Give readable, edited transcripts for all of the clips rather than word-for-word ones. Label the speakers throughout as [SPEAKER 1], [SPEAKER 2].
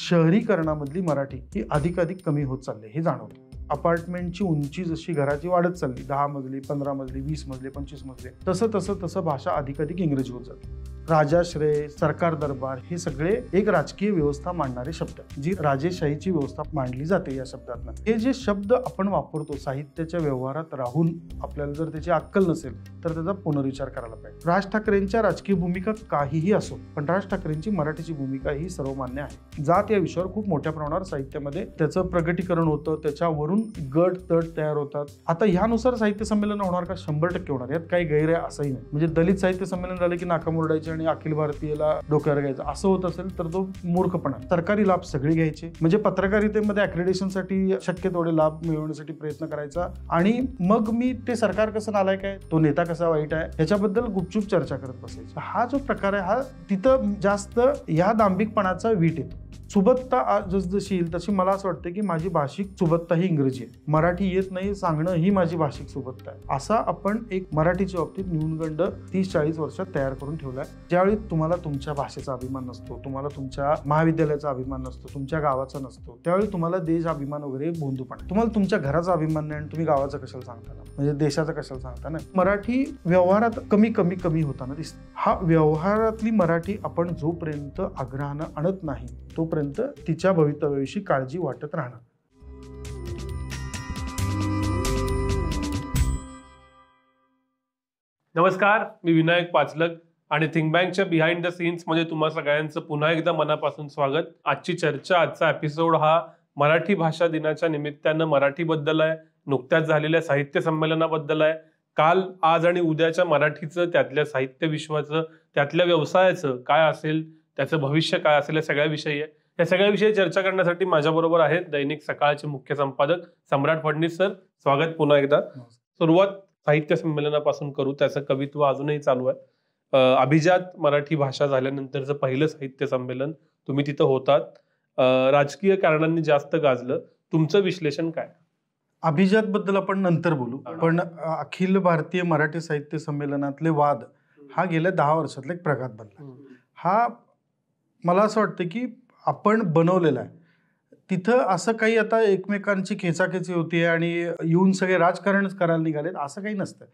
[SPEAKER 1] शहरीकरणामधली मराठी ही अधिकाधिक कमी होत चालली हे जाणवतं. अपार्टमेंटची उंची जशी घराची वाढत चालली, 10 मजली, 15 मजली, 20 मजले, 25 मजले, तसं भाषा अधिकाधिक इंग्रजी होत जाते. राजाश्रय, सरकार दरबार हे सगळे एक राजकीय व्यवस्था मांडणारे शब्द, जी राजेशाहीची व्यवस्था मांडली जाते या शब्दातनं. हे जे शब्द आपण वापरतो साहित्याच्या व्यवहारात राहून, आपल्याला जर त्याची अक्कल नसेल तर त्याचा पुनर्विचार करायला पाहिजे. राज ठाकरेंच्या राजकीय भूमिका काहीही असो, पण राज ठाकरेंची मराठीची भूमिका ही सर्वमान्य आहे. जात या विषयावर खूप मोठ्या प्रमाणावर साहित्यामध्ये त्याचं प्रगटीकरण होतं, त्याच्यावरून गट तट तयार होतात. आता ह्यानुसार साहित्य संमेलन होणार का? 100% होणार, यात काही गैर आहे असंही नाही. म्हणजे दलित साहित्य संमेलन झालं की नाका मुरडायचे आणि अखिल भारतीयला डोक्यावर घ्यायचं असं होत असेल तर तो मूर्खपणा. सरकारी लाभ सगळे घ्यायचे, म्हणजे पत्रकारितेमध्ये अक्रेडिशनसाठी शक्य तेवढे लाभ मिळवण्यासाठी प्रयत्न करायचा, आणि मग मी ते सरकार कसं नालायक आहे, तो नेता कसा वाईट आहे ह्याच्याबद्दल गुपचूप चर्चा करत बसायची. हा जो प्रकार आहे हा तिथं जास्त ह्या दांभिकपणाचा वीट येतो. सुबत्ता जसजशी येईल तशी मला असं वाटतं की माझी भाषिक सुबत्ता ही इंग्रजी आहे, मराठी येत नाही सांगणं ही माझी भाषिक सुबत्ता आहे, असा आपण एक मराठीच्या बाबतीत न्यूनगंड 30-40 वर्षात तयार करून ठेवलाय. ज्यावेळी तुम्हाला तुमच्या भाषेचा अभिमान नसतो, तुम्हाला तुमच्या महाविद्यालयाचा अभिमान नसतो, तुमच्या गावाचा नसतो, त्यावेळी तुम्हाला देश अभिमान वगैरे बोंधूपणा. तुम्हाला तुमच्या घराचा अभिमान नाही आणि तुम्ही गावाचा कशाला सांगता ना, म्हणजे देशाचा कशाला सांगता ना. मराठी व्यवहारात कमी होताना दिसते. हा व्यवहारातली मराठी आपण जोपर्यंत आग्रहानं आणत नाही तोपर्यंत तिच्या भवितव्याविषयी काळजी वाटत राहणार.
[SPEAKER 2] नमस्कार, मी विनायक पाचलक आणि थिंक बँकच्या बिहाइंड द सीन्स मध्ये तुम्हा सगळ्यांचं पुन्हा एकदा मनापासून स्वागत. आजची चर्चा, आजचा एपिसोड हा मराठी भाषा दिनाच्या निमित्तानं मराठीबद्दल आहे, नुकत्याच झालेल्या साहित्य संमेलनाबद्दल आहे. काल, आज आणि उद्याच्या मराठीचं, त्यातल्या साहित्य विश्वाचं, त्यातल्या व्यवसायाचं काय असेल, त्याचं भविष्य काय असेल, या सगळ्याविषयी आहे. या सगळ्याविषयी चर्चा करण्यासाठी माझ्याबरोबर आहेत दैनिक सकाळचे मुख्य संपादक सम्राट फडणीस सर. स्वागत पुन्हा एकदा. सुरुवात साहित्य संमेलनापासून करू, त्याचं कवित्व अजूनही चालू आहे. अभिजात मराठी भाषा झाल्यानंतरचं पहिलं साहित्य संमेलन, तुम्ही तिथं होतात. राजकीय कारणांनी जास्त गाजलं, तुमचं विश्लेषण काय?
[SPEAKER 1] अभिजात बद्दल आपण नंतर बोलू, पण अखिल भारतीय मराठी साहित्य संमेलनातले वाद हा गेल्या 10 वर्षातला एक प्रघात बनला. हा मला असं वाटतं की आपण बनवलेला आहे. तिथं असं काही आता एकमेकांची खेचाखेची होती आणि येऊन सगळे राजकारणच करायला निघालेत असं काही नसतं.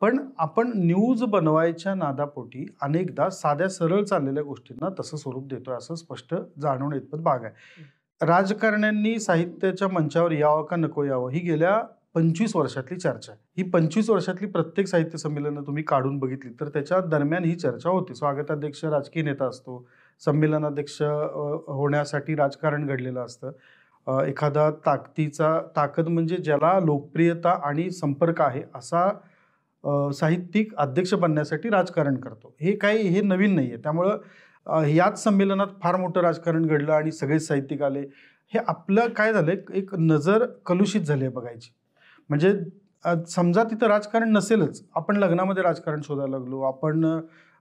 [SPEAKER 1] पण आपण न्यूज बनवायच्या नादापोटी अनेकदा साध्या सरळ चाललेल्या गोष्टींना तसं स्वरूप देतोय असं स्पष्ट जाणवून इतपत भाग आहे. राजकारण्यांनी साहित्याच्या मंचावर यावं का नको यावं ही गेल्या 25 वर्षातली चर्चा आहे. ही 25 वर्षातली प्रत्येक साहित्य संमेलनं तुम्ही काढून बघितली तर त्याच्या दरम्यान ही चर्चा होती. स्वागताध्यक्ष राजकीय नेता असतो, संमेलनाध्यक्ष होण्यासाठी राजकारण घडलेलं असतं. एखादा ताकद म्हणजे ज्याला लोकप्रियता आणि संपर्क आहे असा साहित्यिक अध्यक्ष बनण्यासाठी राजकारण करतो. हे नवीन नाही आहे. त्यामुळं याच संमेलनात फार मोठं राजकारण घडलं आणि सगळेच साहित्यिक आले. हे आपलं काय झालं, एक नजर कलुषित झाली आहे बघायची. म्हणजे समजा तिथं राजकारण नसेलच, आपण लग्नामध्ये राजकारण शोधायला लागलो, आपण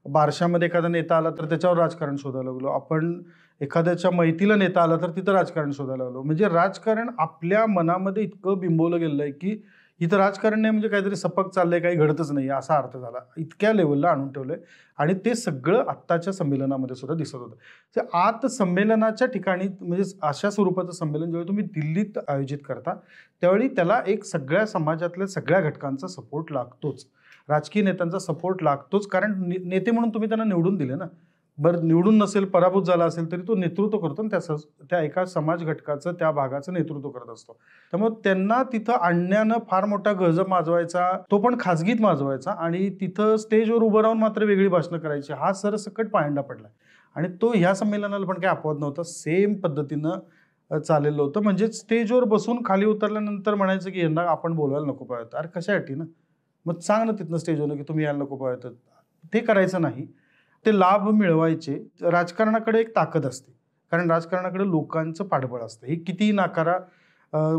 [SPEAKER 1] बारशामध्ये एखादा नेता आला तर त्याच्यावर राजकारण शोधायला लागलो, आपण एखाद्याच्या मैतीला नेता आला तर तिथं राजकारण शोधायला लागलो. म्हणजे राजकारण आपल्या मनामध्ये इतकं बिंबवलं गेलं आहे की इथं राजकारण नाही म्हणजे काहीतरी सपक चाललंय, काही घडतच नाही असा अर्थ झाला. इतक्या लेवलला आणून ठेवलंय आणि ते सगळं आत्ताच्या संमेलनामध्ये सुद्धा दिसत होतं. ते आत संमेलनाच्या ठिकाणी म्हणजे अशा स्वरूपाचं संमेलन जेव्हा तुम्ही दिल्लीत आयोजित करता त्यावेळी त्याला एक सगळ्या समाजातल्या सगळ्या घटकांचा सपोर्ट लागतोच, राजकीय नेत्यांचा सपोर्ट लागतोच. कारण नेते म्हणून तुम्ही त्यांना निवडून दिले ना. बरं, निवडून नसेल, पराभूत झाला असेल तरी तो नेतृत्व करतो ना, त्या एका समाज घटकाचं, त्या भागाचं नेतृत्व करत असतो. त्यामुळे त्यांना तिथं आणण्यानं फार मोठा गजब माजवायचा, तो पण खाजगीत माजवायचा आणि तिथं स्टेजवर उभं राहून मात्र वेगळी भाषणं करायची, हा सरसकट पायंडा पडला. आणि तो ह्या संमेलनाला पण काही अपवाद नव्हता, सेम पद्धतीनं चाललेलं होतं. म्हणजे स्टेजवर बसून खाली उतरल्यानंतर म्हणायचं की यांना आपण बोलवायला नको पाहिजे. अरे कशासाठी ना, मग सांग ना तिथनं स्टेजवर की तुम्ही यायला नको पाहिजे. ते करायचं नाही, ते लाभ मिळवायचे. राजकारणाकडे एक ताकद असते, कारण राजकारणाकडे लोकांचं पाठबळ असतं. हे कितीही नाकारा,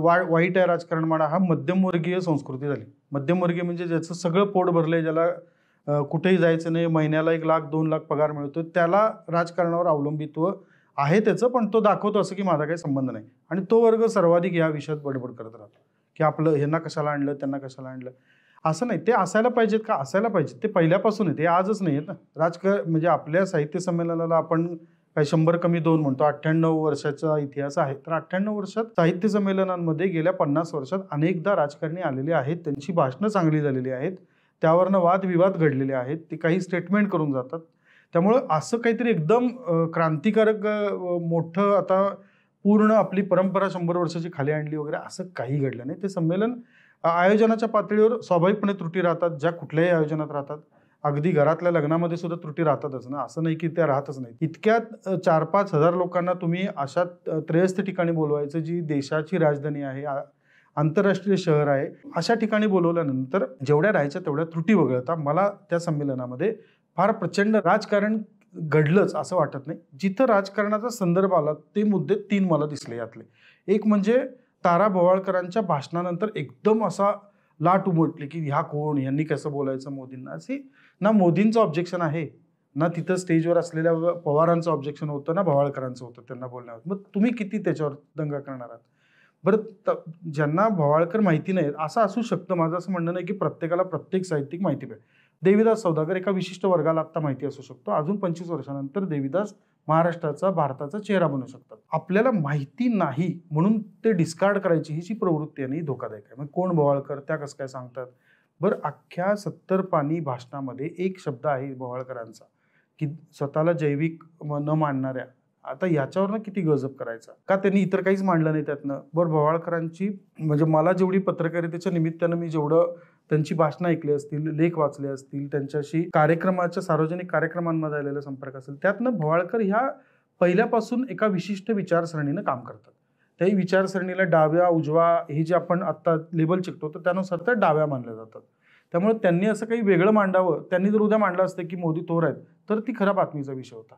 [SPEAKER 1] वाईट आहे राजकारण म्हणा, हा मध्यमवर्गीय संस्कृती झाली. मध्यमवर्गीय म्हणजे ज्याचं सगळं पोट भरलंय, ज्याला कुठेही जायचं नाही, महिन्याला 1 लाख 2 लाख पगार मिळतो, त्याला राजकारणावर अवलंबित्व आहे त्याचं. पण तो दाखवतो असं की माझा काही संबंध नाही, आणि तो वर्ग सर्वाधिक या विषयात बडबड करत राहतो की आपलं ह्यांना कशाला आणलं, त्यांना कशाला आणलं. असं नाही, ते असायला पाहिजेत का? असायला पाहिजेत. ते पहिल्यापासून आहे, ते आजच नाही आहेत ना. म्हणजे आपल्या साहित्य संमेलनाला आपण काही 100 कमी 2 म्हणतो, 98 वर्षाचा इतिहास आहे. तर 98 वर्षात साहित्य संमेलनांमध्ये गेल्या 50 वर्षात अनेकदा राजकारणी आलेले आहेत, त्यांची भाषणं चांगली झालेली आहेत, त्यावरनं वादविवाद घडलेले आहेत, ते काही स्टेटमेंट करून जातात. त्यामुळं असं काहीतरी एकदम क्रांतिकारक मोठं आता पूर्ण आपली परंपरा 100 वर्षाची खाली आणली वगैरे असं काही घडलं नाही. ते संमेलन आयोजनाच्या पातळीवर स्वाभाविकपणे त्रुटी राहतात, ज्या कुठल्याही आयोजनात राहतात. अगदी घरातल्या लग्नामध्ये सुद्धा त्रुटी राहतातच ना, असं नाही की त्या राहतच नाही. इतक्यात 4-5 हजार लोकांना तुम्ही अशा त्रयस्थ ठिकाणी बोलवायचं, जी देशाची राजधानी आहे, आंतरराष्ट्रीय शहर आहे, अशा ठिकाणी बोलवल्यानंतर जेवढ्या राहायच्या तेवढ्या त्रुटी वगळता मला त्या संमेलनामध्ये फार प्रचंड राजकारण घडलंच असं वाटत नाही. जिथं राजकारणाचा संदर्भ आला ते मुद्दे 3 मला दिसले यातले. एक म्हणजे तारा भवाळकरांच्या भाषणानंतर एकदम असा लाट उमटली की ह्या कोण, यांनी कसं बोलायचं मोदींना. असे ना मोदींचं ऑब्जेक्शन आहे, ना तिथं स्टेजवर असलेल्या पवारांचं ऑब्जेक्शन होतं, ना भवाळकरांचं होतं त्यांना बोलण्यावर. मग तुम्ही किती त्याच्यावर दंगा करणार आहात? बरं, ज्यांना भवाळकर माहिती नाहीत असं असू शकतं. माझं असं म्हणणं नाही की प्रत्येकाला प्रत्येक साहित्यिक माहिती पाहिजे. देवीदास सौदागर एका विशिष्ट वर्गाला आत्ता माहिती असू शकतो, अजून 25 वर्षानंतर देवीदास महाराष्ट्राचा, भारताचा चेहरा बनू शकतात. आपल्याला माहिती नाही म्हणून ते डिस्कार्ड करायची ही जी प्रवृत्ती आहे ना, ही धोकादायक आहे. मग कोण भवाळकर, त्या कसं काय सांगतात? बरं, अख्ख्या 70 पानी भाषणामध्ये एक शब्द आहे भवाळकरांचा की स्वतःला जैविक न मानणाऱ्या. आता याच्यावरनं किती गजब करायचा? का त्यांनी इतर काहीच मांडलं नाही त्यातनं? बरं, भवाळकरांची म्हणजे मला जेवढी पत्रकारितेच्या निमित्तानं मी जेवढं त्यांची भाषणं ऐकली असतील, लेख वाचले असतील, त्यांच्याशी कार्यक्रमाच्या सार्वजनिक कार्यक्रमांमध्ये आलेला संपर्क असेल, त्यातनं भवाळकर ह्या पहिल्यापासून एका विशिष्ट विचारसरणीनं काम करतात. त्याही विचारसरणीला डाव्या उजवा हे जे आपण आत्ता लेबल चिकतो तर त्यानुसार त्या डाव्या मानल्या जातात. त्यामुळे त्यांनी असं काही वेगळं मांडावं, त्यांनी जर उद्या मांडलं असतं की मोदी थोर आहेत तर ती खऱ्या बातमीचा विषय होता.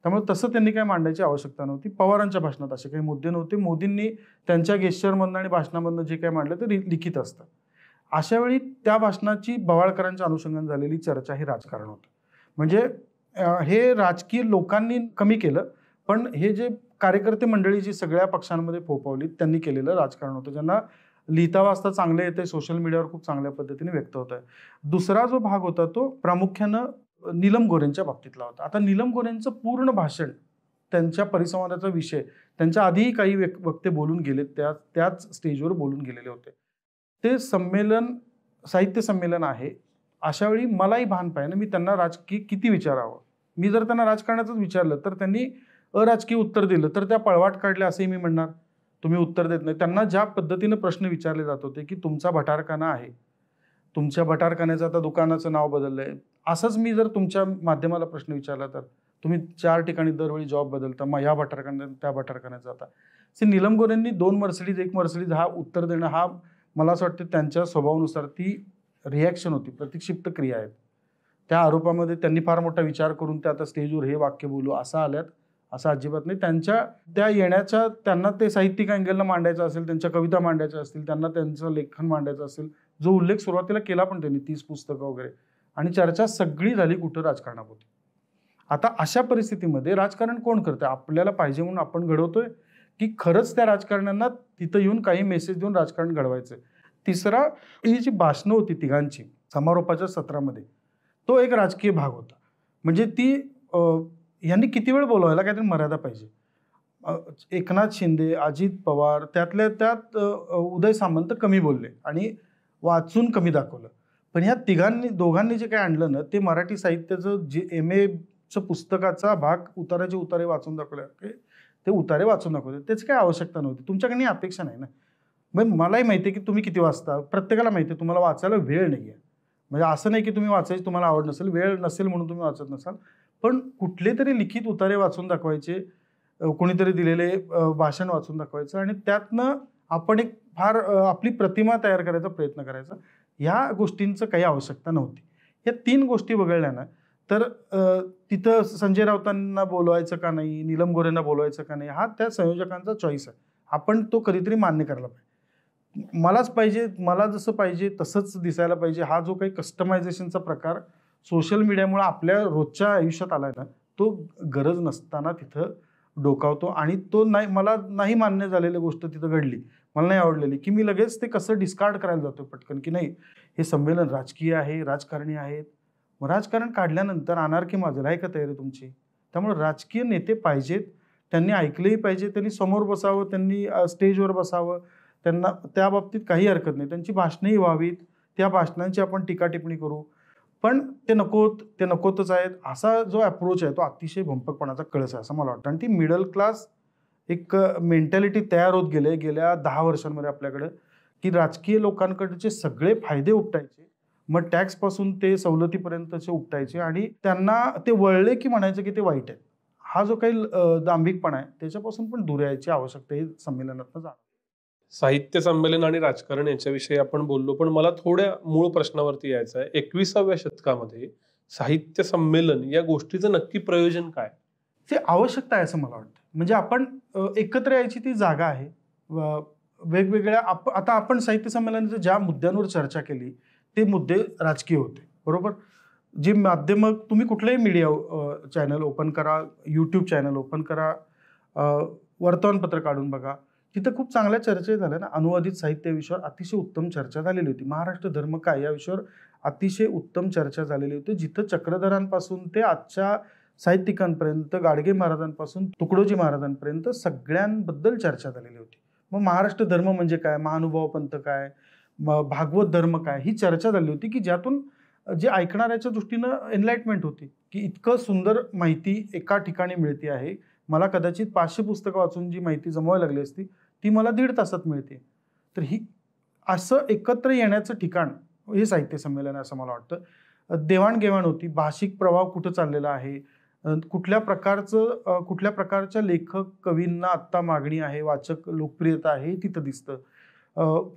[SPEAKER 1] त्यामुळे तसं त्यांनी काही मांडायची आवश्यकता नव्हती. पवारांच्या भाषणात असे काही मुद्दे नव्हते. मोदींनी त्यांच्या गेस्चरमधनं आणि भाषणामधनं जे काही मांडलं ते लिखित असतं. अशा वेळी त्या भाषणाची भवाळकरांच्या अनुषंगाने झालेली चर्चा हे राजकारण होतं. म्हणजे हे राजकीय लोकांनी कमी केलं, पण हे जे कार्यकर्ते मंडळी जी सगळ्या पक्षांमध्ये फोफावली त्यांनी केलेलं राजकारण होतं, ज्यांना लिहिता वाचता चांगले येते, सोशल मीडियावर खूप चांगल्या पद्धतीने व्यक्त होत आहे. दुसरा जो भाग होता तो प्रामुख्यानं नीलम गोऱ्हेंच्या बाबतीतला होता. आता नीलम गोऱ्हेंचं पूर्ण भाषण, त्यांच्या परिसंवादाचा विषय, त्यांच्या आधीही काही वक्ते बोलून गेले, त्याच स्टेजवर बोलून गेलेले होते. ते संमेलन साहित्य संमेलन आहे. अशा वेळी मलाही भान पाहिजे ना, मी त्यांना राजकीय किती विचारावं. मी जर त्यांना राजकारणाचंच विचारलं तर त्यांनी अराजकीय उत्तर दिलं तर त्या पळवाट काढल्या असंही मी म्हणणार. तुम्ही उत्तर देत नाही. त्यांना ज्या पद्धतीनं प्रश्न विचारले जात होते की तुमचा भटारखाना आहे, तुमच्या भटारखान्याचं आता दुकानाचं नाव बदललंय, असंच मी जर तुमच्या माध्यमाला प्रश्न विचारला तर तुम्ही 4 ठिकाणी दरवेळी जॉब बदलता, मग ह्या भटारखान्यात त्या भटारखान्यात जाता. निलम गोऱ्हेंनी 2 मर्सिडीज 1 मर्सिडीज हा उत्तर देणं हा मला असं वाटतं त्यांच्या स्वभावानुसार ती रिॲक्शन होती, प्रतिक्षिप्त क्रिया आहेत. त्या आरोपामध्ये त्यांनी फार मोठा विचार करून त्या आता स्टेजवर हे वाक्य बोलू असं आल्यात असं अजिबात नाही. त्यांच्या त्या येण्याच्या त्यांना ते साहित्यिक अँगलनं मांडायचं असेल, त्यांच्या कविता मांडायच्या असतील, त्यांना त्यांचं लेखन मांडायचं असेल, जो उल्लेख सुरुवातीला केला पण त्यांनी 30 पुस्तकं वगैरे, आणि चर्चा सगळी झाली कुठं राजकारणापोटी. आता अशा परिस्थितीमध्ये राजकारण कोण करतंय? आपल्याला पाहिजे म्हणून आपण घडवतोय की खरंच त्या राजकारण्यांना तिथं येऊन काही मेसेज देऊन राजकारण घडवायचंय? तिसरा, ही जी भाषणं होती तिघांची समारोपाच्या सत्रामध्ये, तो एक राजकीय भाग होता. म्हणजे ती यांनी किती वेळ बोलवायला काहीतरी मर्यादा पाहिजे. एकनाथ शिंदे, अजित पवार, त्यातल्या त्यात उदय सामंत कमी बोलले आणि वाचून कमी दाखवलं. पण ह्या दोघांनी जे काही आणलं ना, ते मराठी साहित्याचं जे MAचं पुस्तकाचा भाग उताराचे उतारे वाचून दाखवले, ते उतारे वाचून दाखवले. त्याची काही आवश्यकता नव्हती. तुमच्याकडे अपेक्षा नाही ना. मग मलाही माहिती आहे की तुम्ही किती वाचता, प्रत्येकाला माहिती आहे तुम्हाला वाचायला वेळ नाही आहे. म्हणजे असं नाही की तुम्ही वाचायची तुम्हाला आवड नसेल, वेळ नसेल म्हणून तुम्ही वाचत नसाल, पण कुठले तरी लिखित उतारे वाचून दाखवायचे, कोणीतरी दिलेले भाषण वाचून दाखवायचं आणि त्यातनं आपण एक फार आपली प्रतिमा तयार करायचा प्रयत्न करायचा. ह्या गोष्टींचं काही आवश्यकता नव्हती. या 3 गोष्टी वगळल्या ना तर तिथं संजय राऊतांना बोलवायचं का नाही, नीलम गोऱ्हेंना बोलवायचं का नाही, हा त्या संयोजकांचा चॉईस आहे. आपण तो कधीतरी मान्य करायला पाहिजे. मलाच पाहिजे, मला जसं पाहिजे तसंच दिसायला पाहिजे, हा जो काही कस्टमायझेशनचा प्रकार सोशल मीडियामुळे आपल्या रोजच्या आयुष्यात आलाय ना, तो गरज नसताना तिथं डोकावतो. आणि तो नाही, मला नाही मान्य झालेली गोष्ट तिथं घडली, मला नाही आवडलेली, की मी लगेच ते कसं डिस्कार्ड करायला जातो पटकन, की नाही हे संमेलन राजकीय आहे, राजकारणी आहेत. मग राजकारण काढल्यानंतर अनार्की माजेल आहे का तयारी तुमची? त्यामुळे राजकीय नेते पाहिजेत, त्यांनी ऐकलेही पाहिजे, त्यांनी समोर बसावं, त्यांनी स्टेजवर बसावं, त्यांना त्या बाबतीत काही हरकत नाही. त्यांची भाषणंही व्हावीत, त्या भाषणांची आपण टीका टिप्पणी करू, पण ते नकोतच आहेत असा जो अप्रोच आहे तो अतिशय भंपकपणाचा कळस आहे असं मला वाटतं. आणि ती मिडल क्लास एक मेंटॅलिटी तयार होत गेल्या 10 वर्षांमध्ये आपल्याकडं, की राजकीय लोकांकडचे सगळे फायदे उपटायचे, मग टॅक्सपासून ते सवलतीपर्यंतचे उपटायचे आणि त्यांना ते वळले की म्हणायचं की ते वाईट आहे. हा जो काही दांभिकपणा आहे त्याच्यापासून पण दूर यायची आवश्यकता ही संमेलनातनं जाणवते.
[SPEAKER 2] साहित्य संमेलन आणि राजकारण याच्याविषयी आपण बोललो, पण मला थोड्या मूळ प्रश्नावरती यायचं आहे. 21व्या शतकामध्ये साहित्य संमेलन या गोष्टीचं नक्की प्रयोजन काय?
[SPEAKER 1] ते आवश्यकता आहे असं मला वाटतं. म्हणजे आपण एकत्र यायची ती जागा आहे. वेगवेगळ्या आता आपण साहित्य संमेलनाच्या ज्या मुद्द्यांवर चर्चा केली ते मुद्दे राजकीय होते, बरोबर. जी माध्यमं, तुम्ही कुठलंही मीडिया चॅनल ओपन करा, यूट्यूब चॅनल ओपन करा, वर्तमानपत्र काढून बघा, तिथं खूप चांगल्या चर्चा झाल्या ना. अनुवादित साहित्य विषयावर अतिशय उत्तम चर्चा झालेली होती. महाराष्ट्र धर्म काय या विषयावर अतिशय उत्तम चर्चा झालेली होती, जिथं चक्रधरांपासून ते आजच्या साहित्यिकांपर्यंत, गाडगे महाराजांपासून तुकडोजी महाराजांपर्यंत सगळ्यांबद्दल चर्चा झालेली होती. मग महाराष्ट्र धर्म म्हणजे काय, महानुभाव पंथ काय, भागवत धर्म काय, ही चर्चा झाली होती की ज्यातून जे ऐकणाऱ्याच्या दृष्टीनं एनलाइटमेंट होती की इतकं सुंदर माहिती एका ठिकाणी मिळते आहे. मला कदाचित 500 पुस्तकं वाचून जी माहिती जमवायला लागली असती ती मला 1.5 तासात मिळते. तर ही असं एकत्र येण्याचं ठिकाण हे साहित्य संमेलन असं मला वाटतं. देवाणघेवाण होती, भाषिक प्रभाव कुठं चाललेला आहे, कुठल्या प्रकारच्या लेखक कवींना आत्ता मागणी आहे, वाचक लोकप्रियता आहे तिथं दिसतं.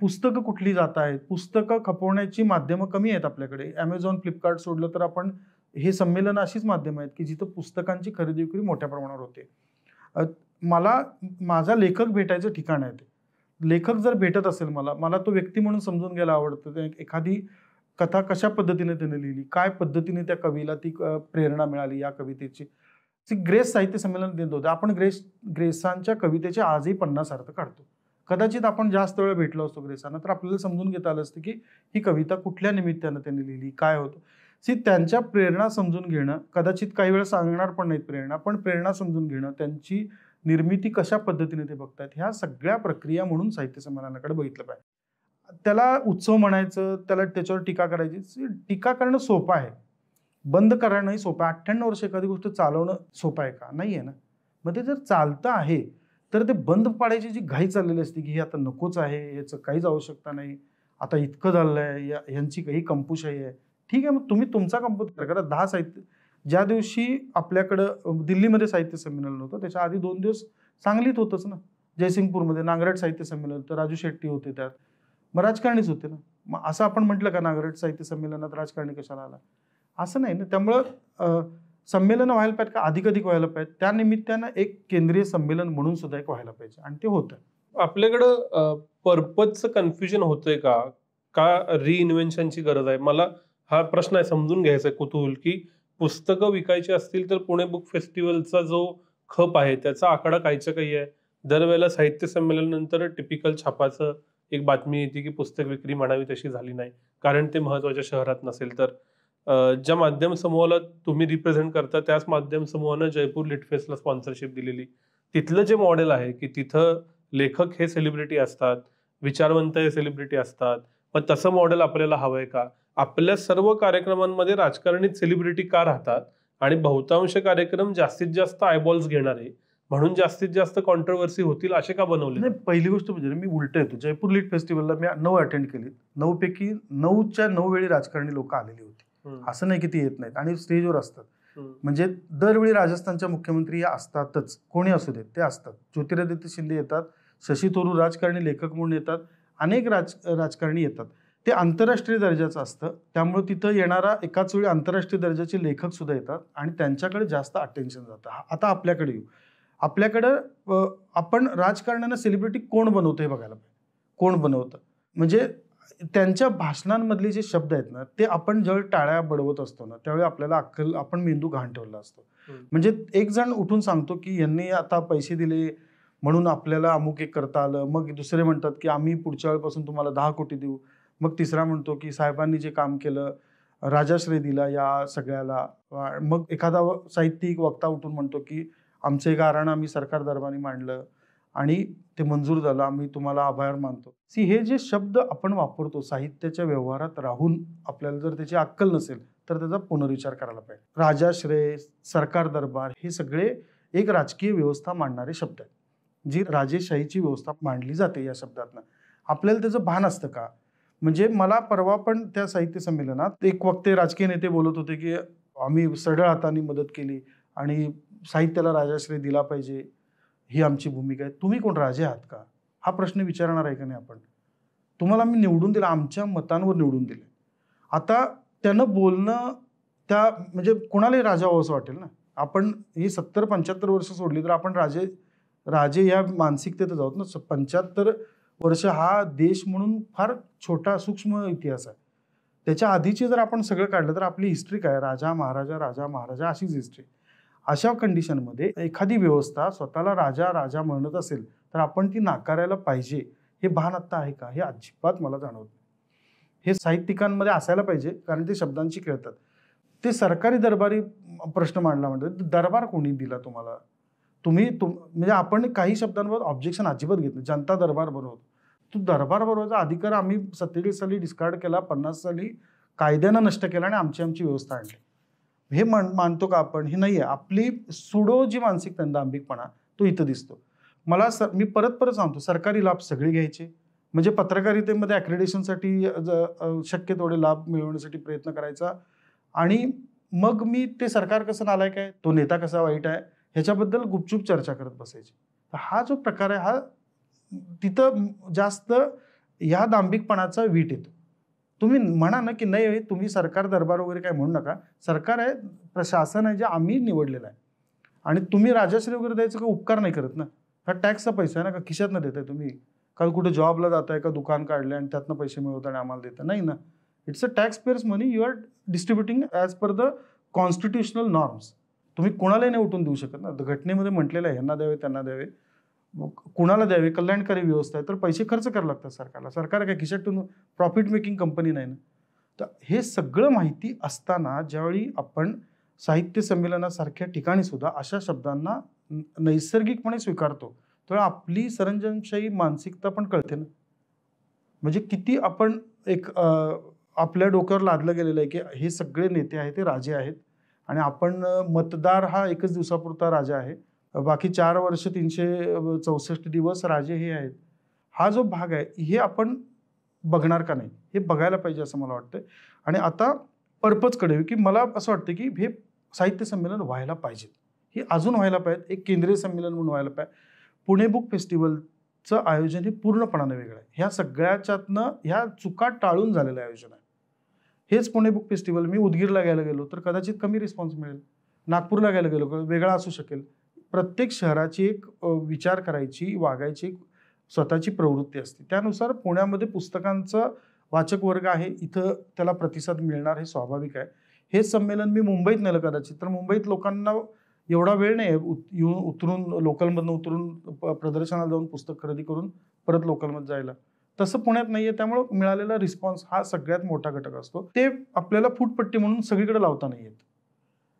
[SPEAKER 1] पुस्तकं कुठली जात आहेत, पुस्तकं खपवण्याची माध्यमं कमी आहेत आपल्याकडे. ॲमेझॉन, फ्लिपकार्ट सोडलं तर आपण हे संमेलन अशीच माध्यमं आहेत की जिथं पुस्तकांची खरेदी विक्री मोठ्या प्रमाणावर होते. मला माझा लेखक भेटायचं ठिकाण आहे ते. लेखक जर भेटत असेल मला तो व्यक्ती म्हणून समजून घ्यायला आवडतं. एखादी कथा कशा पद्धतीने त्याने लिहिली, काय पद्धतीने त्या कवीला ती प्रेरणा मिळाली या कवितेची. ग्रेस साहित्य संमेलन देत होतं. आपण ग्रेसांच्या कवितेचे आजही 50 अर्थ काढतो. कदाचित आपण जास्त वेळ भेटलो असतो ग्रेसांना तर आपल्याला समजून घेता आलं असतं की ही कविता कुठल्या निमित्तानं त्यांनी लिहिली, काय होतं. त्यांच्या प्रेरणा समजून घेणं, कदाचित काही वेळा सांगणार पण नाहीत प्रेरणा, पण प्रेरणा समजून घेणं, त्यांची निर्मिती कशा पद्धतीने ते बघतायत, ह्या सगळ्या प्रक्रिया म्हणून साहित्य संमेलनाकडे बघितलं पाहिजे. त्याला उत्सव म्हणायचं, त्याला त्याच्यावर टीका करायची, टीका करणं सोपं आहे, बंद करणंही सोपं आहे. 98 वर्ष एखादी गोष्ट चालवणं सोपं आहे का? नाही आहे ना. मग ते जर चालतं आहे तर ते बंद पाडायची जी घाई चाललेली असते की हे आता नकोच आहे, याचं काहीच आवश्यकता नाही, आता इतकं झालं आहे, यांची काही कंपूशाही आहे. ठीक आहे, मग तुम्ही तुमचा कंपोज करा. 10 साहित्य, ज्या दिवशी आपल्याकडं दिल्लीमध्ये साहित्य संमेलन होतं त्याच्या आधी 2 दिवस सांगलीत होतंच ना. जयसिंगपूरमध्ये नांगरट साहित्य संमेलन होतं, राजू शेट्टी होते त्यात, मग राजकारणीच होते ना. मग असं आपण म्हटलं का नांगरट साहित्य संमेलनात राजकारणी कशाला आला? असं नाही ना. त्यामुळं संमेलन व्हायला पाहिजे का, अधिक व्हायला पाहिजे. त्या निमित्तानं एक केंद्रीय संमेलन म्हणून सुद्धा एक व्हायला पाहिजे आणि ते होतं.
[SPEAKER 2] आपल्याकडं पर्पजचं कन्फ्युजन होतंय का रिइन्व्हेन्शनची गरज आहे? मला हा प्रश्न आहे समजून घ्यायचा आहे, कुतूहल, की पुस्तकं विकायची असतील तर पुणे बुक फेस्टिवलचा जो खप आहे त्याचा आकडा कायचं काही आहे. दरवेळेला साहित्य संमेलनानंतर टिपिकल छापाचं एक बातमी येते की पुस्तक विक्री म्हणावी तशी झाली नाही, कारण ते महत्त्वाच्या शहरात नसेल. तर ज्या माध्यम समूहाला तुम्ही रिप्रेझेंट करता त्याच माध्यम समूहानं जयपूर लिटफेस्टला स्पॉन्सरशिप दिलेली. तिथलं जे मॉडेल आहे की तिथं लेखक हे सेलिब्रिटी असतात, विचारवंत हे सेलिब्रिटी असतात, पण तसं मॉडेल आपल्याला हवंय का? आपल्या सर्व कार्यक्रमांमध्ये राजकारणी सेलिब्रिटी का राहतात आणि बहुतांश कार्यक्रम जास्तीत जास्त आयबॉल्स घेणारे म्हणून जास्तीत जास्त कॉन्ट्रोवर्सी होतील असे का बनवले?
[SPEAKER 1] नाही, पहिली गोष्ट म्हणजे मी उलट येतो. जयपूर लिट फेस्टिवलला मी 9 अटेंड केली, 9 पैकी 9च्या 9 वेळी राजकारणी लोक आलेली होती. असं नाही की ती येत नाहीत आणि स्टेजवर असतात. म्हणजे दरवेळी राजस्थानच्या मुख्यमंत्री या असतातच, कोणी असू देत ते असतात. ज्योतिरादित्य शिंदे येतात, शशी थरूर राजकारणी लेखक म्हणून येतात, अनेक राजकारणी येतात. ते आंतरराष्ट्रीय दर्जाचं असतं, त्यामुळे तिथं येणारा एकाच वेळी आंतरराष्ट्रीय दर्जाचे लेखक सुद्धा येतात आणि त्यांच्याकडे जास्त अटेन्शन जातं. आता आपल्याकडे येऊ. आपल्याकडं आपण राजकारणानं सेलिब्रिटी कोण बनवतं हे बघायला पाहिजे. कोण बनवतं म्हणजे त्यांच्या भाषणांमधले जे शब्द आहेत ना, ते आपण ज्यावेळी टाळ्या बडवत असतो ना त्यावेळी आपल्याला आपण मेंदू घाण ठेवला असतो. म्हणजे एक जण उठून सांगतो की यांनी आता पैसे दिले म्हणून आपल्याला अमुक एक करता आलं, मग दुसरे म्हणतात की आम्ही पुढच्या वेळेपासून तुम्हाला 10 कोटी देऊ, मग तिसरा म्हणतो की साहेबांनी जे काम केलं राजाश्रय दिला या सगळ्याला. मग एखादा साहित्यिक वक्ता उठून म्हणतो की आमचं एक गाऱ्हाण आम्ही सरकार दरबारी मांडलं आणि ते मंजूर झालं, आम्ही तुम्हाला आभार मानतो. हे जे शब्द आपण वापरतो साहित्याच्या व्यवहारात राहून, आपल्याला जर त्याची अक्कल नसेल तर त्याचा पुनर्विचार करायला पाहिजे. राजाश्रय, सरकार दरबार हे सगळे एक राजकीय व्यवस्था मांडणारे शब्द आहेत, जी राजेशाहीची व्यवस्था मांडली जाते या शब्दातनं. आपल्याला त्याचं भान असतं का? म्हणजे मला परवा पण त्या साहित्य संमेलनात एक वक्ते, राजकीय नेते बोलत होते की आम्ही सढळ हाताने मदत केली आणि साहित्याला राजाश्रय दिला पाहिजे, ही आमची भूमिका आहे. तुम्ही कोण, राजे आहात का? हा प्रश्न विचारणार आहे का नाही आपण? तुम्हाला मी निवडून दिलं, आमच्या मतांवर निवडून दिले. आता त्यानं बोलणं त्या म्हणजे कोणालाही राजा व्हावं असं वाटेल ना. आपण ही 70-75 वर्ष सोडली तर आपण राजे या मानसिकतेतच आहोत ना. 75 वर्ष हा देश म्हणून फार छोटा सूक्ष्म इतिहास आहे. त्याच्या आधीचे जर आपण सगळं काढलं तर आपली हिस्ट्री काय, राजा महाराजा अशीच हिस्ट्री. अशा कंडिशनमध्ये एखादी व्यवस्था स्वतःला राजा म्हणत असेल तर आपण ती नाकारायला पाहिजे. हे भान आत्ता आहे का? हे अजिबात मला जाणवत नाही. हे साहित्यिकांमध्ये असायला पाहिजे, कारण ते शब्दांशी खेळतात. ते सरकारी दरबारी प्रश्न मांडला म्हणतात. दरबार कोणी दिला तुम्हाला? म्हणजे आपण काही शब्दांवर ऑब्जेक्शन अजिबात घेत नाही. जनता दरबार बनवतो. तो दरबार बनवायचा अधिकार आम्ही 47 साली डिस्कार्ड केला, 50 साली कायद्यानं नष्ट केला आणि आमची व्यवस्था आणली. हे मानतो का आपण? हे नाही आहे. आपली सुडो जी मानसिकता, दांभिकपणा, तो इथं दिसतो. मी परत सांगतो, सरकारी लाभ सगळे घ्यायचे, म्हणजे पत्रकारितेमध्ये ॲक्रेडिशनसाठी शक्य तेवढे लाभ मिळवण्यासाठी प्रयत्न करायचा, आणि मग मी ते सरकार कसं नालायक आहे, तो नेता कसा वाईट आहे, ह्याच्याबद्दल गुपचूप चर्चा करत बसायची. हा जो प्रकार आहे, हा तिथं जास्त ह्या दांभिकपणाचा वीट येतो. तुम्ही म्हणा ना की नाही, तुम्ही सरकार दरबार वगैरे काय म्हणू नका. सरकार आहे, प्रशासन आहे, जे आम्ही निवडलेलं आहे, आणि तुम्ही राजाश्रय वगैरे द्यायचं का उपकार नाही करत ना. हा टॅक्सचा पैसा आहे ना, का खिशातनं देताय तुम्ही? का कुठे जॉबला जाताय, का दुकान काढले आणि त्यातनं पैसे मिळवता आणि आम्हाला देता? नाही ना. It's a taxpayers money, you are distributing as per the constitutional norms. तुम्ही कोणालाही नाही उठून देऊ शकत ना. घटनेमध्ये म्हटलेलं आहे, यांना द्यावे, त्यांना द्यावे, कुणाला द्यावे, कल्याणकारी व्यवस्था आहे, तर पैसे खर्च करावे लागतात सरकारला. सरकार काय खिशातून प्रॉफिट मेकिंग कंपनी नाही ना. तर हे सगळं माहिती असताना ज्यावेळी आपण साहित्य संमेलनासारख्या ठिकाणी सुद्धा अशा शब्दांना नैसर्गिकपणे स्वीकारतो, तेव्हा आपली सरंजामशाही मानसिकता पण कळते ना. म्हणजे किती आपण एक आपल्या डोक्यावर लादलं गेलेलं आहे की हे सगळे नेते आहेत ते राजे आहेत, आणि आपण मतदार हा एकच दिवसापुरता राजा आहे, बाकी 4 वर्ष 364 दिवस राजे हे आहेत. हा जो भाग आहे हे आपण बघणार का नाही, हे बघायला पाहिजे असं मला वाटतं. आणि आता पर्पजकडे, की मला असं वाटतं की हे साहित्य संमेलन व्हायला पाहिजे, हे अजून व्हायला पाहिजे, एक केंद्रीय संमेलन म्हणून व्हायला पाहिजे. पुणे बुक फेस्टिवलचं आयोजन हे पूर्णपणाने वेगळं आहे. ह्या सगळ्याच्यातनं ह्या चुका टाळून झालेलं आयोजन आहे. हेच पुणे बुक फेस्टिवल मी उदगीरला घ्यायला गेलो तर कदाचित कमी रिस्पॉन्स मिळेल, नागपूरला घ्यायला गेलो वेगळा असू शकेल. प्रत्येक शहराची एक विचार करायची, वागायची एक स्वतःची प्रवृत्ती असते. त्यानुसार पुण्यामध्ये पुस्तकांचं वाचक वर्ग आहे, इथं त्याला प्रतिसाद मिळणार हे स्वाभाविक आहे. हे संमेलन मी मुंबईत नेलं कदाचित, तर मुंबईत लोकांना एवढा वेळ नाही उतरून लोकलमधनं उतरून प्रदर्शनाला जाऊन पुस्तक खरेदी करून परत लोकलमध्ये जायला. तसं पुण्यात नाहीये. त्यामुळे मिळालेला रिस्पॉन्स हा सगळ्यात मोठा घटक असतो. ते आपल्याला फूटपट्टी म्हणून सगळीकडे लावता नाही येत.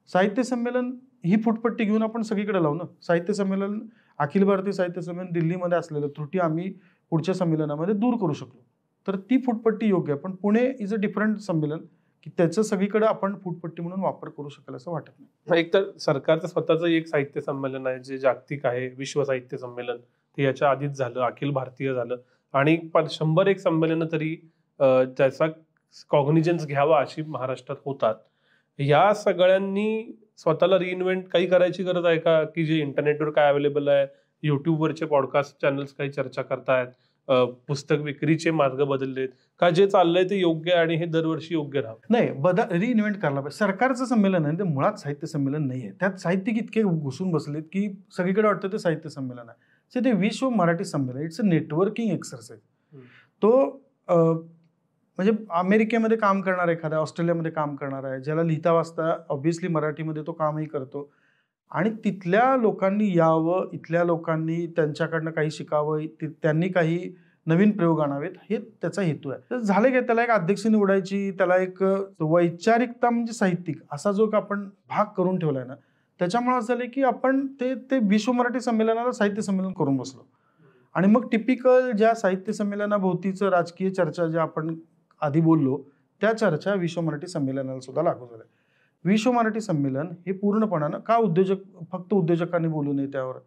[SPEAKER 1] साहित्य संमेलन ही फूटपट्टी घेऊन आपण सगळीकडे लावू ना. साहित्य संमेलन, अखिल भारतीय साहित्य संमेलन दिल्लीमध्ये असलेलं त्रुटी आम्ही पुढच्या संमेलनामध्ये दूर करू शकलो, तर ती फूटपट्टी योग्य आहे. पण पुणे इज अ डिफरंट संमेलन, की त्याचं सगळीकडे आपण फूटपट्टी म्हणून वापर करू शकेल असं वाटत नाही.
[SPEAKER 2] एक तर सरकारचं स्वतःचं एक साहित्य संमेलन आहे जे जागतिक आहे, विश्व साहित्य संमेलन. ते याच्या आधीच झालं, अखिल भारतीय झालं, आणि 101 संमेलनं तरी त्याचा कॉग्निजन्स घ्यावा अशी महाराष्ट्रात होतात. या सगळ्यांनी स्वतःला रिइन्व्हेंट काही करायची गरज आहे का? की जे इंटरनेटवर काय अवेलेबल आहे, युट्यूबवरचे पॉडकास्ट चॅनल्स काही चर्चा करतायत, पुस्तक विक्रीचे मार्ग बदललेत का, जे चाललंय ते योग्य आहे आणि हे दरवर्षी योग्य राहावं?
[SPEAKER 1] नाही, रिइन्व्हेंट करायला पाहिजे. सरकारचं संमेलन आहे ते मुळात साहित्य संमेलन नाही आहे. त्यात साहित्यिक इतके घुसून बसलेत की सगळीकडे वाटतं ते साहित्य संमेलन आहे. ते विश्व मराठी संमेलन, इट्स अ नेटवर्किंग एक्सरसाइज. तो म्हणजे अमेरिकेमध्ये काम करणारा एखादा, ऑस्ट्रेलियामध्ये काम करणारा आहे, ज्याला लिहिता वाचता ऑब्व्हियसली मराठीमध्ये तो कामही करतो, आणि तिथल्या लोकांनी यावं, इथल्या लोकांनी त्यांच्याकडनं काही शिकावं, त्यांनी काही नवीन प्रयोग आणावेत, हे त्याचा हेतू आहे. तर झालं की त्याला एक अध्यक्ष निवडायची, त्याला एक वैचारिकता म्हणजे साहित्यिक असा जो आपण भाग करून ठेवलाय ना, त्याच्यामुळे असं झालं की आपण ते विश्व मराठी संमेलनाला साहित्य संमेलन करून बसलो. आणि मग टिपिकल ज्या साहित्य संमेलनाभोवतीचं राजकीय चर्चा ज्या आपण आधी बोललो, त्या चर्चा विश्व मराठी संमेलनाला सुद्धा लागू झाल्या. विश्व मराठी संमेलन हे पूर्णपणानं का फक्त उद्योजकांनी बोलू नये त्यावर.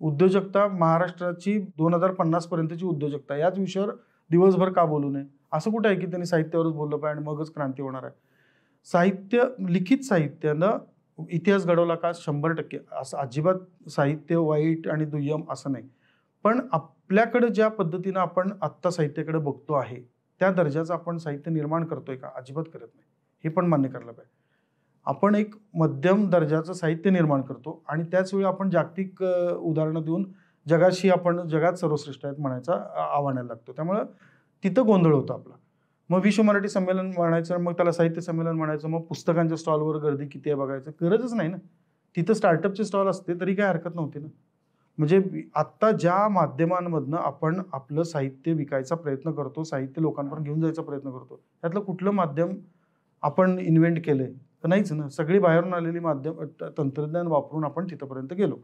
[SPEAKER 1] उद्योजकता महाराष्ट्राची 2050 पर्यंतची उद्योजकता याच विषयावर दिवसभर का बोलू नये? असं कुठं आहे की त्यांनी साहित्यावरच बोललं पाहिजे आणि मगच क्रांती होणार आहे. साहित्य, लिखित साहित्यानं इतिहास घडवला का? 100%. असं अजिबात साहित्य वाईट आणि दुय्यम असं नाही. पण आपल्याकडे ज्या पद्धतीनं आपण आत्ता साहित्याकडे बघतो आहे, त्या दर्जाचं आपण साहित्य निर्माण करतोय का? अजिबात करत नाही. हे पण मान्य करायला पाहिजे. आपण एक मध्यम दर्जाचं साहित्य निर्माण करतो आणि त्याच वेळी आपण जागतिक उदाहरणं देऊन जगात सर्वश्रेष्ठ आहेत म्हणायचा आव्हानाला लागतो. त्यामुळं तिथं गोंधळ होतो आपला. मग विश्व मराठी संमेलन म्हणायचं, मग त्याला साहित्य संमेलन म्हणायचं, मग पुस्तकांच्या स्टॉलवर गर्दी किती आहे बघायचं, गरजच नाही ना. तिथं स्टार्टअपचे स्टॉल असते तरी काय हरकत नव्हती ना. म्हणजे आत्ता ज्या माध्यमांमधनं आपण आपलं साहित्य विकायचा प्रयत्न करतो, साहित्य लोकांपर्यंत घेऊन जायचा प्रयत्न करतो, त्यातलं कुठलं माध्यम आपण इन्व्हेंट केलंय? तर नाहीच ना. सगळी बाहेरून आलेली माध्यम तंत्रज्ञान वापरून आपण तिथपर्यंत गेलो.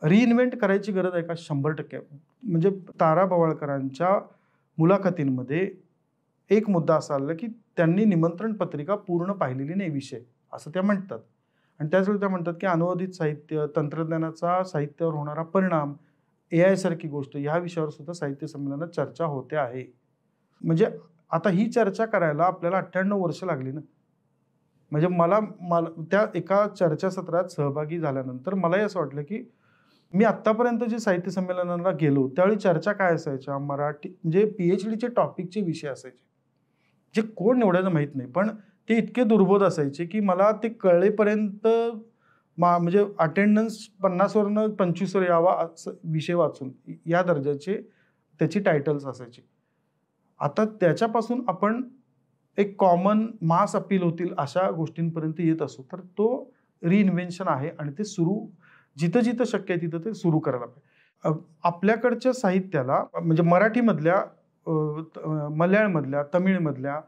[SPEAKER 1] रिइन्व्हेंट करायची गरज आहे का? 100%. म्हणजे तारा भवाळकरांच्या मुलाखतींमध्ये एक मुद्दा असा आला की त्यांनी निमंत्रण पत्रिका पूर्ण पाहिलेली नाही विषय, असं त्या म्हणतात. आणि त्याचवेळी त्या म्हणतात की अनुवादित साहित्य, तंत्रज्ञानाचा साहित्यावर होणारा परिणाम, AI सारखी गोष्ट, ह्या विषयावर सुद्धा साहित्य संमेलनात चर्चा होते आहे. म्हणजे आता ही चर्चा करायला आपल्याला 98 वर्ष लागली ना. म्हणजे मला त्या एका चर्चासत्रात सहभागी झाल्यानंतर मलाही असं वाटलं की मी आत्तापर्यंत जे साहित्य संमेलनाला गेलो त्यावेळी चर्चा काय असायच्या, मराठी म्हणजे PhDचे टॉपिकचे विषय असायचे, जे कोण निवडायचं माहीत नाही, पण ते इतके दुर्बोध असायचे की मला ते कळेपर्यंत म्हणजे अटेंडन्स 50वरनं 25वर यावा असं विषय वाचून या दर्जाचे त्याची टायटल्स असायची. आता त्याच्यापासून आपण एक कॉमन मास अपील होतील अशा गोष्टींपर्यंत येत असू, तर तो रिइन्व्हेन्शन आहे आणि ते जिथं जिथं शक्य आहे तिथं ते सुरू करायला पाहिजे. आपल्याकडच्या साहित्याला म्हणजे मराठीमधल्या, मल्याळमधल्या, तमिळमधल्या,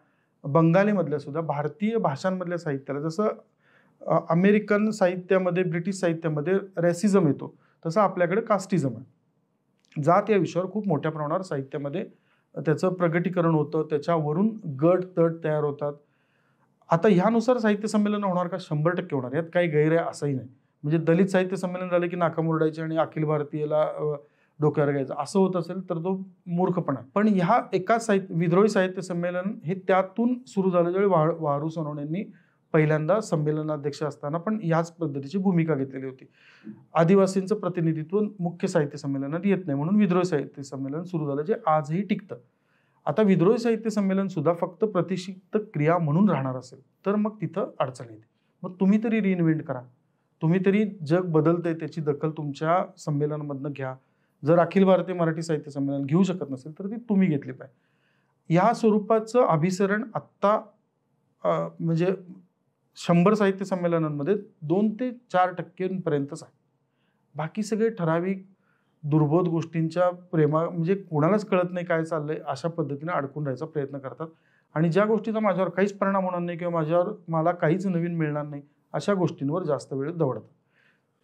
[SPEAKER 1] बंगालीमधल्या सुद्धा भारतीय भाषांमधल्या साहित्याला जसं अमेरिकन साहित्यामध्ये, ब्रिटिश साहित्यामध्ये रेसिझम येतो, तसं आपल्याकडे कास्टिझम आहे. जात या विषयावर खूप मोठ्या प्रमाणावर साहित्यामध्ये त्याचं प्रगटीकरण होतं, त्याच्यावरून गट तट तयार होतात. आता ह्यानुसार साहित्य संमेलन होणार का? 100% होणार. यात काही गैर आहे असंही नाही. म्हणजे दलित साहित्य संमेलन झालं की नाका मुरडायचे आणि अखिल भारतीयला डोक्यावर घ्यायचं, असं होत असेल तर तो मूर्खपणा. पण ह्या एका विद्रोही साहित्य संमेलन हे त्यातून सुरू झालं, ज्यावेळी वारू सोनवणेंनी पहिल्यांदा संमेलनाध्यक्ष असताना पण याच पद्धतीची भूमिका घेतलेली होती. आदिवासींचं प्रतिनिधित्व मुख्य साहित्य संमेलनात येत नाही म्हणून विद्रोही साहित्य संमेलन सुरू झालं, जे आजही टिकतं. आता विद्रोही साहित्य संमेलन सुद्धा फक्त प्रतिष्ठित क्रिया म्हणून राहणार असेल तर मग तिथं अडचण येते. मग तुम्ही तरी रिइन्व्हेंट करा, तुम्ही तरी जग बदलतंय त्याची दखल तुमच्या संमेलनामधनं घ्या. जर अखिल भारतीय मराठी साहित्य संमेलन घेऊ शकत नसेल तर ती तुम्ही घेतली पाहिजे. ह्या स्वरूपाचं अभिसरण आत्ता म्हणजे 100 साहित्य संमेलनांमध्ये 2 ते 4% आहे. बाकी सगळे ठराविक दुर्बोध गोष्टींच्या म्हणजे कोणालाच कळत नाही काय चाललंय अशा पद्धतीने अडकून राहायचा प्रयत्न करतात आणि ज्या गोष्टीचा माझ्यावर काहीच परिणाम होणार नाही किंवा मला काहीच नवीन मिळणार नाही अशा गोष्टींवर जास्त वेळ दवडतात.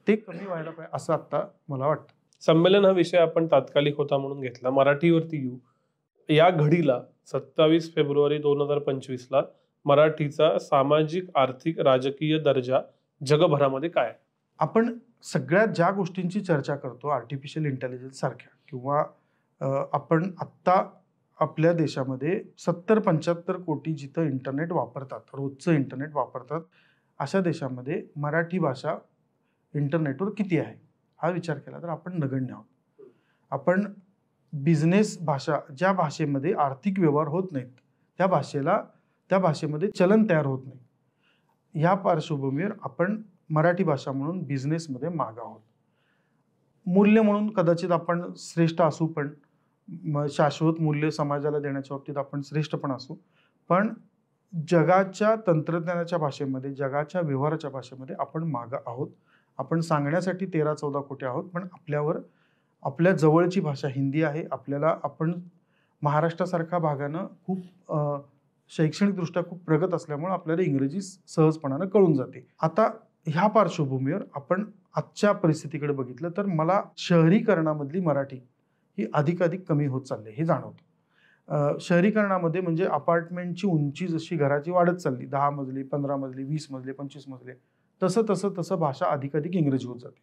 [SPEAKER 1] ते कमी व्हायला पाहिजे असं आत्ता मला वाटतं.
[SPEAKER 2] संमेलन हा विषय आपण तात्कालिक होता म्हणून घेतला. मराठीवरती येऊ. या घडीला 27 फेब्रुवारी 2025ला मराठीचा सामाजिक, आर्थिक, राजकीय दर्जा जगभरामध्ये काय?
[SPEAKER 1] आपण सगळ्यात ज्या गोष्टींची चर्चा करतो, आर्टिफिशियल इंटेलिजन्स सारख्या, किंवा आपण आत्ता आपल्या देशामध्ये 70-75 कोटी जिथं इंटरनेट वापरतात, रोजचं इंटरनेट वापरतात, अशा देशामध्ये मराठी भाषा इंटरनेटवर किती आहे हा विचार केला तर आपण नगण्य आहोत. आपण बिझनेस भाषा, ज्या भाषेमध्ये आर्थिक व्यवहार होत नाहीत, त्या भाषेमध्ये चलन तयार होत नाही, ह्या पार्श्वभूमीवर आपण मराठी भाषा म्हणून बिझनेसमध्ये मागे आहोत. मूल्य म्हणून कदाचित आपण श्रेष्ठ असू, पण शाश्वत मूल्य समाजाला देण्याच्या बाबतीत आपण श्रेष्ठ पण असू, पण जगाच्या तंत्रज्ञानाच्या भाषेमध्ये, जगाच्या व्यवहाराच्या भाषेमध्ये आपण मागे आहोत. आपण सांगण्यासाठी 13-14 कोटी आहोत, पण आपल्यावर आपल्या जवळची भाषा हिंदी आहे. आपण महाराष्ट्रासारख्या भागानं खूप शैक्षणिकदृष्ट्या खूप प्रगत असल्यामुळे आपल्याला इंग्रजी सहजपणानं कळून जाते. आता ह्या पार्श्वभूमीवर आपण आजच्या परिस्थितीकडे बघितलं तर मला शहरीकरणामधली मराठी ही अधिकाधिक कमी होत चालली हे जाणवतं. शहरीकरणामध्ये म्हणजे अपार्टमेंटची उंची जशी घराची वाढत चालली 10 मजली, 15 मजली, 20 मजले, 25 मजले, तसं भाषा अधिकाधिक इंग्रजी होत जाते.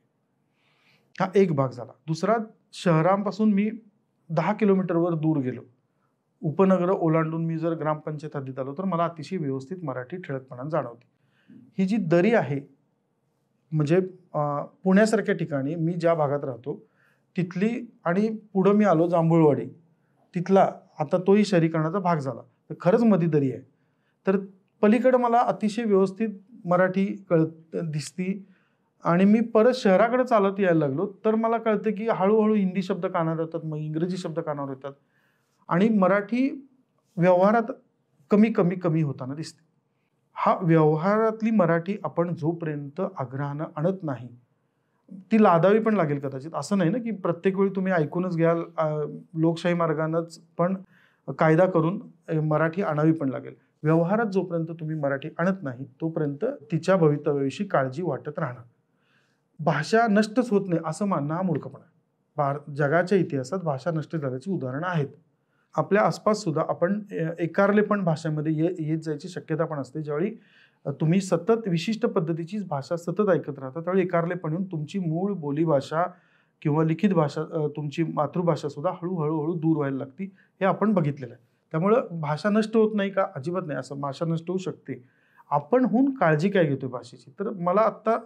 [SPEAKER 1] हा एक भाग झाला. दुसरा, शहरांपासून मी 10 किलोमीटरवर दूर गेलो, उपनगर ओलांडून मी जर ग्रामपंचायत हद्दीत आलो तर मला अतिशय व्यवस्थित मराठी ठळकपणाने जाणवते. ही जी दरी आहे म्हणजे पुण्यासारख्या ठिकाणी मी ज्या भागात राहतो तिथली आणि पुढं मी आलो जांभूळवाडी तिथला, आता तोही शहरीकरणाचा भाग झाला, तर खरंच मध्ये दरी आहे. तर पलीकडे मला अतिशय व्यवस्थित मराठी दिसती आणि मी परत शहराकडे चालत यायला लागलो तर मला कळतं की हळूहळू हिंदी शब्द कानावर येतात, मग इंग्रजी शब्द कानावर येतात आणि मराठी व्यवहारात कमी कमी कमी होताना दिसते. हा व्यवहारातली मराठी आपण जोपर्यंत आग्रहानं आणत नाही, ती लादावी पण लागेल कदाचित. असं नाही ना की प्रत्येक वेळी तुम्ही ऐकूनच घ्याल, लोकशाही मार्गानंच पण कायदा करून मराठी आणावी पण लागेल. व्यवहारात जोपर्यंत तुम्ही मराठी आणत नाही तोपर्यंत तिच्या भवितव्याविषयी काळजी वाटत राहणार. भाषा नष्टच होत नाही असं मानणं हा मूर्खपणा आहे. जगाच्या इतिहासात भाषा नष्ट झाल्याची उदाहरणं आहेत. आपल्या आसपास सुद्धा आपण एकारलेपण भाषेमध्ये येत जायची शक्यता पण असते. ज्यावेळी तुम्ही सतत विशिष्ट पद्धतीचीच भाषा सतत ऐकत राहता त्यावेळी एकारलेपण येऊन तुमची मूळ बोलीभाषा किंवा लिखित भाषा, तुमची मातृभाषा सुद्धा हळूहळू दूर व्हायला लागती. हे आपण बघितलेलं आहे. त्यामुळं भाषा नष्ट होत नाही का? अजिबात नाही. असं भाषा नष्ट होऊ शकते. आपण होऊन काळजी काय घेतोय भाषेची? तर मला आत्ता